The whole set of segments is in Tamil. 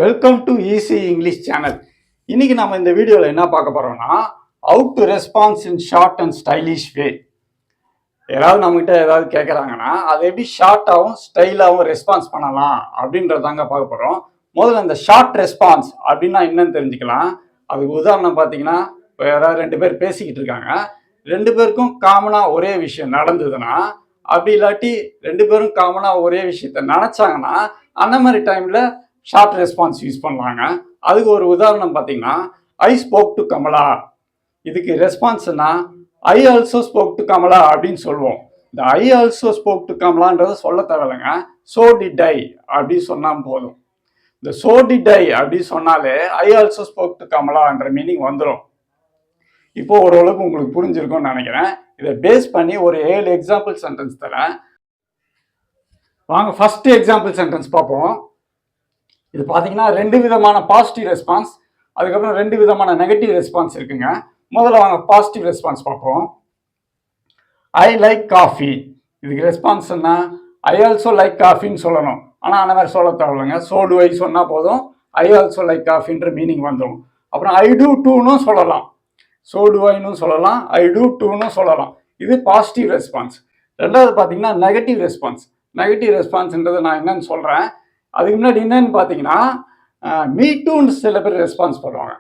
Welcome to easy English channel. இன்னைக்கு நம்ம இந்த வீடியோவில் என்ன பார்க்க போறோம்னா, how to response in short and stylish way. யாராவது நம்மகிட்ட ஏதாவது கேட்குறாங்கன்னா அதை எப்படி ஷார்ட்டாகவும் ஸ்டைலாகவும் ரெஸ்பான்ஸ் பண்ணலாம் அப்படின்றதாங்க பார்க்க போகிறோம். முதல்ல இந்த ஷார்ட் ரெஸ்பான்ஸ் அப்படின்னா என்னன்னு தெரிஞ்சுக்கலாம். அதுக்கு உதாரணம் பார்த்தீங்கன்னா, இப்போ யாராவது ரெண்டு பேர் பேசிக்கிட்டு இருக்காங்க, ரெண்டு பேருக்கும் காமனாக ஒரே விஷயம் நடந்ததுன்னா, அப்படி இல்லாட்டி ரெண்டு பேரும் காமனாக ஒரே விஷயத்த நினச்சாங்கன்னா அந்த மாதிரி டைமில் ஷார்ட் ரெஸ்பான்ஸ் யூஸ் பண்ணுவாங்க. அதுக்கு ஒரு உதாரணம் பார்த்தீங்கன்னா, ஐ ஸ்போக் டு கமலா. இதுக்கு ரெஸ்பான்ஸ்னா I also spoke to Kamala அப்படின்னு சொல்லுவோம். இந்த ஐ ஆல்சோ ஸ்போக் டு கமலான்றதை சொல்ல தேவையில்லைங்க, சோ டிட் ஐ அப்படி சொன்னால் போதும். இந்த சோ டிட் ஐ அப்படி சொன்னாலே ஐ ஆல்சோ ஸ்போக் டு கமலான்ற மீனிங் வந்துடும். இப்போ ஓரளவுக்கு உங்களுக்கு புரிஞ்சிருக்கும்னு நினைக்கிறேன். இதை பேஸ் பண்ணி ஒரு 7 எக்ஸாம்பிள் சென்டென்ஸ் தரேன். வாங்க ஃபர்ஸ்ட் எக்ஸாம்பிள் சென்டென்ஸ் பார்ப்போம். இது பார்த்தீங்கன்னா ரெண்டு விதமான பாசிட்டிவ் ரெஸ்பான்ஸ், அதுக்கப்புறம் ரெண்டு விதமான நெகட்டிவ் ரெஸ்பான்ஸ் இருக்குங்க. முதல்ல வாங்க பாசிட்டிவ் ரெஸ்பான்ஸ் பார்ப்போம். I like coffee. இதுக்கு ரெஸ்பான்ஸ் என்ன, ஐ ஆல்சோ லைக் காஃபின்னு சொல்லணும். ஆனால் அந்த மாதிரி சொல்ல தேவையில்லைங்க, சோ டு ஐ சொன்னால் போதும், ஐ ஆல்சோ லைக் காஃபின்ற மீனிங் வந்துடும். அப்புறம் ஐ டூ டூன்னு சொல்லலாம், சோ டு ஐன்னு சொல்லலாம், ஐ டூ டூன்னு சொல்லலாம். இது பாசிட்டிவ் ரெஸ்பான்ஸ். ரெண்டாவது பார்த்தீங்கன்னா நெகட்டிவ் ரெஸ்பான்ஸ். நெகட்டிவ் ரெஸ்பான்ஸ்ன்றது நான் என்னன்னு சொல்கிறேன். அதுக்கு முன்னாடி என்னன்னு பார்த்தீங்கன்னா, மீ டூன்னு சில பேர் ரெஸ்பான்ஸ் பண்ணுவாங்க.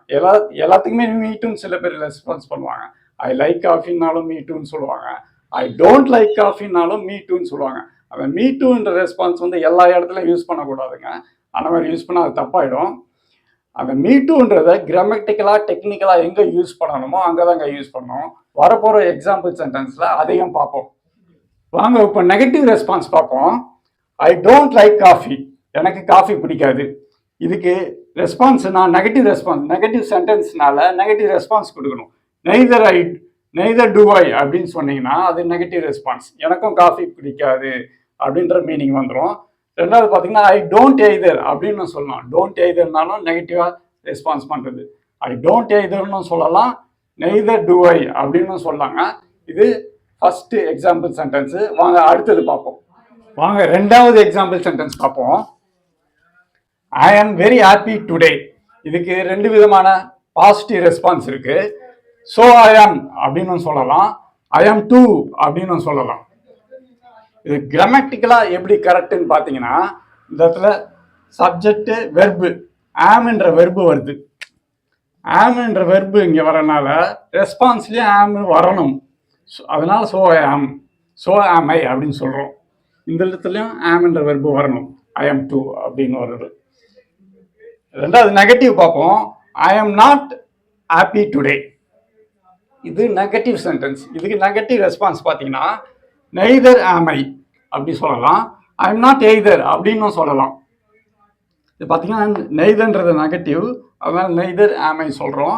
எல்லாத்துக்குமே மீ டூன்னு சில பேர் ரெஸ்பான்ஸ் பண்ணுவாங்க. ஐ லைக் காஃபின்னாலும் மீ டூன்னு சொல்லுவாங்க, ஐ டோன்ட் லைக் காஃபின்னாலும் மீ டூன்னு சொல்லுவாங்க. அந்த மீ டூன்ற ரெஸ்பான்ஸ் வந்து எல்லா இடத்துலையும் யூஸ் பண்ணக்கூடாதுங்க. அந்த மாதிரி யூஸ் பண்ணால் அது தப்பாயிடும். அந்த மீ டூன்றதை கிராமட்டிக்கலாக டெக்னிக்கலாக எங்கே யூஸ் பண்ணணுமோ அங்கே தாங்க யூஸ் பண்ணணும். வரப்போகிற எக்ஸாம்பிள் சென்டென்ஸில் அதையும் பார்ப்போம். வாங்க இப்போ நெகட்டிவ் ரெஸ்பான்ஸ் பார்ப்போம். I don't like coffee. எனக்கு காஃபி பிடிக்காது. இதுக்கு ரெஸ்பான்ஸ் நான் நெகட்டிவ் ரெஸ்பான்ஸ், நெகட்டிவ் சென்டென்ஸ்னால நெகட்டிவ் ரெஸ்பான்ஸ் கொடுக்கணும். நெய்தர் டு ஐ அப்படின்னு சொன்னீங்கன்னா அது நெகட்டிவ் ரெஸ்பான்ஸ், எனக்கும் காஃபி பிடிக்காது அப்படின்ற மீனிங் வந்துடும். ரெண்டாவது பார்த்தீங்கன்னா ஐ டோன்ட் எய்தர் அப்படின்னு சொல்லலாம். டோன்ட் எய்தர்னாலும் நெகட்டிவாக ரெஸ்பான்ஸ் பண்ணுறது. ஐ டோன்ட் எய்தர்னு சொல்லலாம், நெய்தர் டு ஐ அப்படின்னு சொல்லாங்க. இது ஃபர்ஸ்ட் எக்ஸாம்பிள் சென்டென்ஸு. வாங்க அடுத்தது பார்ப்போம். வாங்க ரெண்டாவது எக்ஸாம்பிள் சென்டென்ஸ் பார்ப்போம். ஐ ஆம் வெரி ஹாப்பி டுடே. இதுக்கு ரெண்டு விதமான பாசிட்டிவ் ரெஸ்பான்ஸ் இருக்கு. ஸோ ஐ ஆம் அப்படின்னு சொல்லலாம், ஐ ஆம் டூ அப்படின்னு சொல்லலாம். இது கிராமட்டிக்கலா எப்படி கரெக்டுன்னு பார்த்தீங்கன்னா, இந்த இடத்துல சப்ஜெக்ட் வெர்பு ஆம்ன்ற வெர்பு வருது. ஆம்ன்ற வெர்பு இங்கே வரனால ரெஸ்பான்ஸ்லேயும் ஆம் வரணும். அதனால ஸோ ஐ ஆம், ஸோ ஆம் ஐ அப்படின்னு சொல்கிறோம். இந்த இடத்துலையும் ஆம்ன்ற வெர்பு வரணும், ஐ ஆம் டூ அப்படின்னு வருது. ரெண்டாவது நெகட்டிவ் பார்ப்போம். ஐ ஆம் நாட் ஹாப்பி டுடே. இது நெகட்டிவ் சென்டென்ஸ். இதுக்கு நெகட்டிவ் ரெஸ்பான்ஸ் பார்த்தீங்கன்னா நெய்தர் ஆம் ஐ அப்படி சொல்லலாம், ஐ எம் நாட் எய்தர் அப்படின்னு சொல்லலாம். இது பார்த்தீங்கன்னா நெய்தர்ன்றது நெகட்டிவ், அதனால நெய்தர் ஆம் ஐ சொல்கிறோம்.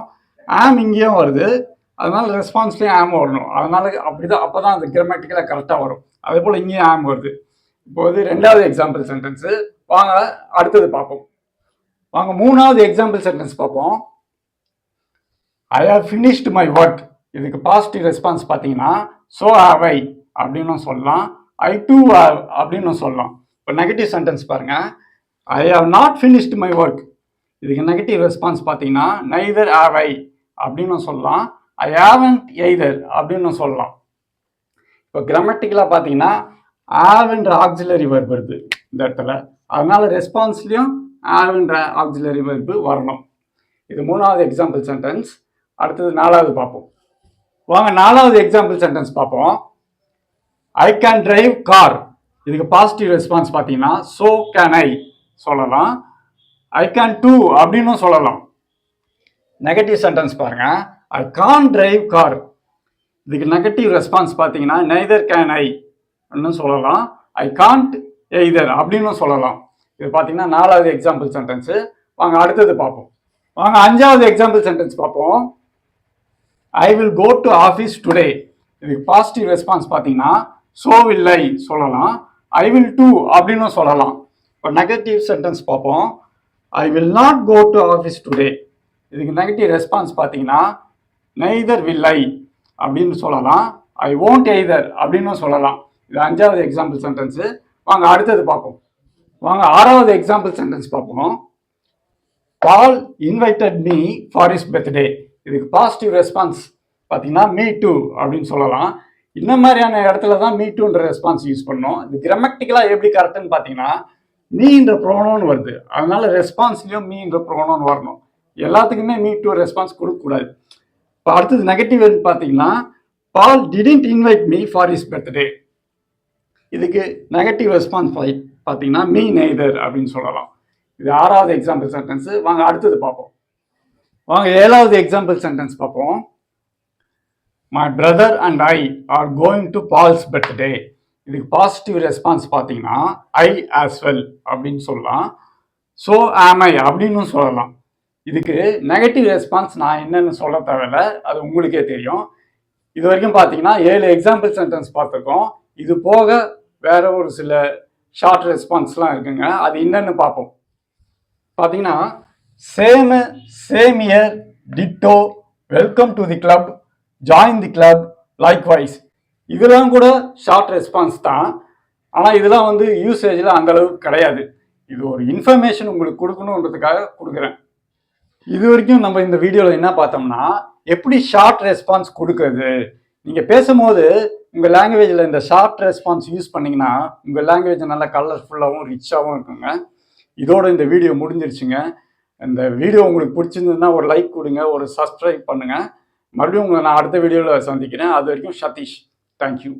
ஆம் இங்கேயும் வருது, அதனால ரெஸ்பான்ஸ்லேயும் ஆம் வரணும். அதனால அப்படிதான், அப்போ தான் அது கிராமட்டிக்கலாக கரெக்டாக வரும். அதே போல் இங்கேயும் ஆம் வருது. இப்போ இது ரெண்டாவது எக்ஸாம்பிள் சென்டென்ஸு. வாங்க அடுத்தது பார்ப்போம். வாங்க மூணாவது எக்ஸாம்பிள் சென்டென்ஸ் பார்ப்போம். I have finished my work. இதுக்கு பாசிட்டிவ் ரெஸ்பான்ஸ் பார்த்தீங்கன்னா ஸோ ஹவ் ஐ அப்படின்னு சொல்லலாம், ஐ டூ ஹவ் அப்படின்னு சொல்லலாம். இப்போ நெகட்டிவ் சென்டென்ஸ் பாருங்க, I have not finished my work. இதுக்கு நெகட்டிவ் ரெஸ்பான்ஸ் பார்த்தீங்கன்னா நெய்தர் ஹவ் ஐ அப்படின்னு சொல்லலாம், ஐ ஹாவன்ட் எய்தர் அப்படின்னு சொல்லலாம். இப்போ கிராமட்டிக்கலாக பார்த்தீங்கன்னா ஹாவ்ன்ற ஆக்சிலரி வெர்ப் வருது இந்த இடத்துல, அதனால ரெஸ்பான்ஸ்லையும் ஹாவ்ன்ற ஆக்சிலரி வெர்பு வரணும். இது மூணாவது எக்ஸாம்பிள் சென்டென்ஸ். அடுத்தது நாலாவது பார்ப்போம். வாங்க நாலாவது எக்ஸாம்பிள் சென்டென்ஸ் பார்ப்போம். I can drive car. இதுக்கு பாசிட்டிவ் ரெஸ்பான்ஸ் பார்த்தீங்கன்னா ஸோ கேன் ஐ சொல்லலாம், ஐ கேன் டூ அப்படின்னு சொல்லலாம். நெகட்டிவ் சென்டென்ஸ் பாருங்க, ஐ கான் டிரைவ் கார். இதுக்கு நெகட்டிவ் ரெஸ்பான்ஸ் பார்த்தீங்கன்னா நெய்தர் கேன் ஐ அப்படின்னு சொல்லலாம், ஐ கான்ட் எய்தர் அப்படின்னு சொல்லலாம். இது பார்த்தீங்கன்னா நாலாவது எக்ஸாம்பிள் சென்டென்ஸு. வாங்க அடுத்தது பார்ப்போம். வாங்க அஞ்சாவது எக்ஸாம்பிள் சென்டென்ஸ் பார்ப்போம். I will go to office today. இதுக்கு பாசிட்டிவ் ரெஸ்பான்ஸ் பார்த்தீங்கன்னா ஸோ வில் ஐ சொல்லலாம், ஐ வில் டூ அப்படின்னு சொல்லலாம். இப்போ நெகட்டிவ் சென்டென்ஸ் பார்ப்போம். I will not go to office today. இதுக்கு நெகட்டிவ் ரெஸ்பான்ஸ் பார்த்தீங்கன்னா நெய்தர் வில் ஐ அப்படின்னு சொல்லலாம், ஐ ஓன்ட் எய்தர் அப்படின்னு சொல்லலாம். இது அஞ்சாவது எக்ஸாம்பிள் சென்டென்ஸு. வாங்க அடுத்தது பார்ப்போம். வாங்க ஆறாவது எக்ஸாம்பிள் சென்டென்ஸ் பார்ப்போம். Paul invited me for his birthday. இதுக்கு பாசிட்டிவ் ரெஸ்பான்ஸ் பார்த்தீங்கன்னா மீ டூ அப்படின்னு சொல்லலாம். இந்த மாதிரியான இடத்துல தான் மீ டூன்ற ரெஸ்பான்ஸ் யூஸ் பண்ணோம். இது கிராமட்டிக்கலாக எப்படி கரெக்டுன்னு பார்த்தீங்கன்னா மீன்ற ப்ரோனோன் வருது, அதனால ரெஸ்பான்ஸ்லயும் மீன்ற ப்ரோனோன் வரணும். எல்லாத்துக்குமே மீ டூ ரெஸ்பான்ஸ் கொடுக்கக்கூடாது. இப்போ அடுத்தது நெகட்டிவ் பார்த்தீங்கன்னா Paul didn't invite me for his birthday. இதுக்கு நெகட்டிவ் ரெஸ்பான்ஸ் பார்த்தீங்கன்னா மீ நெய்தர் அப்படின்னு சொல்லலாம். இது 6வது எக்ஸாம்பிள் சென்டென்ஸ். வாங்க அடுத்தது பார்ப்போம். வாங்க 7வது எக்ஸாம்பிள் சென்டென்ஸ் பார்ப்போம். My brother and I are going to Paul's birthday. இதுக்கு பாசிட்டிவ் ரெஸ்பான்ஸ் பார்த்தீங்கன்னா ஐ ஆஸ் வெல் அப்படின்னு சொல்லலாம். ஸோ ஆம் ஐ அப்படின்னு சொல்லலாம். இதுக்கு நெகட்டிவ் ரெஸ்பான்ஸ் நான் என்னன்னு சொல்ல தேவையில்ல, அது உங்களுக்கே தெரியும். இது வரைக்கும் பார்த்தீங்கன்னா 7 எக்ஸாம்பிள் சென்டென்ஸ் பார்த்துருக்கோம். இது போக வேற ஒரு சில ஷார்ட் ரெஸ்பான்ஸ்லாம் இருக்குங்க. அது என்னன்னு பார்ப்போம். பார்த்தீங்கன்னா same here, ditto, welcome to the club, join the club, likewise. இதெல்லாம் கூட ஷார்ட் ரெஸ்பான்ஸ் தான். ஆனால் இதெல்லாம் வந்து யூசேஜில் அந்த அளவுக்கு கிடையாது. இது ஒரு இன்ஃபர்மேஷன் உங்களுக்கு கொடுக்கணுன்றதுக்காக கொடுக்குறேன். இது வரைக்கும் நம்ம இந்த வீடியோவில் என்ன பார்த்தோம்னா எப்படி ஷார்ட் ரெஸ்பான்ஸ் கொடுக்குறது. நீங்கள் பேசும்போது உங்கள் லாங்குவேஜில் இந்த ஷார்ட் ரெஸ்பான்ஸ் யூஸ் பண்ணிங்கன்னா உங்கள் லாங்குவேஜ் நல்லா கலர்ஃபுல்லாகவும் ரிச்சாகவும் இருக்குங்க. இதோட இந்த வீடியோ முடிஞ்சிருச்சுங்க. இந்த வீடியோ உங்களுக்கு பிடிச்சிருந்ததுன்னா ஒரு லைக் கொடுங்க, ஒரு சப்ஸ்கிரைப் பண்ணுங்கள். மறுபடியும் உங்களை நான் அடுத்த வீடியோவில் சந்திக்கிறேன். அது வரைக்கும் சதீஷ். தேங்க்யூ.